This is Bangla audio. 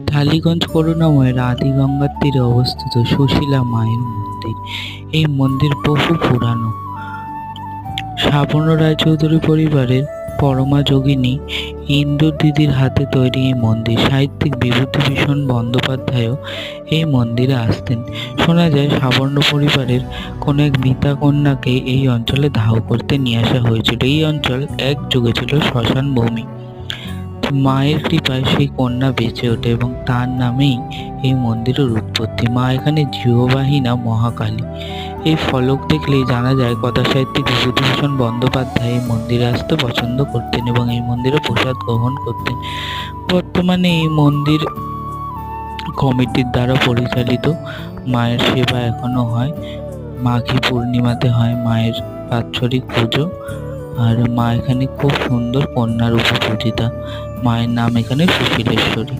টালিগঞ্জ করুণাময়ের আদি গঙ্গার তীরে অবস্থিত সুশীলা মায়ের মন্দির। এই মন্দির বহু পুরানো। সাবর্ণ রায়চৌধুরী পরিবারের পরমা যোগিনী ইন্দু দিদির হাতে তৈরি এই মন্দির। সাহিত্যিক বিভূতিভূষণ বন্দ্যোপাধ্যায়ও এই মন্দিরে আসতেন। শোনা যায় সাবর্ণ পরিবারের কোনো এক মৃতা কন্যাকে এই অঞ্চলে দাহ করতে নিয়ে আসা হয়েছিল। এই অঞ্চল এক যুগে ছিল শ্মশান ভূমি। মায়ের কৃপায় সেই কন্যা বেঁচে ওঠে এবং তার নামেই এই মন্দিরের উৎপত্তি। মা এখানে জীববাহিনা মহাকালী। এই ফলক দেখলেই জানা যায় কথা সাহিত্যিক বিভূতিভূষণ বন্দ্যোপাধ্যায় এই মন্দিরে আসতে পছন্দ করতেন এবং এই মন্দিরে প্রসাদ গ্রহণ করতেন। বর্তমানে এই মন্দির কমিটির দ্বারা পরিচালিত। মায়ের সেবা এখনো হয়। মাঘী পূর্ণিমাতে হয় মায়ের বাৎসরিক পুজো। আর মা এখানে খুব সুন্দর কন্যা রূপে পূজিতা। মায়ের নাম এখানে সুশীলেশ্বরী।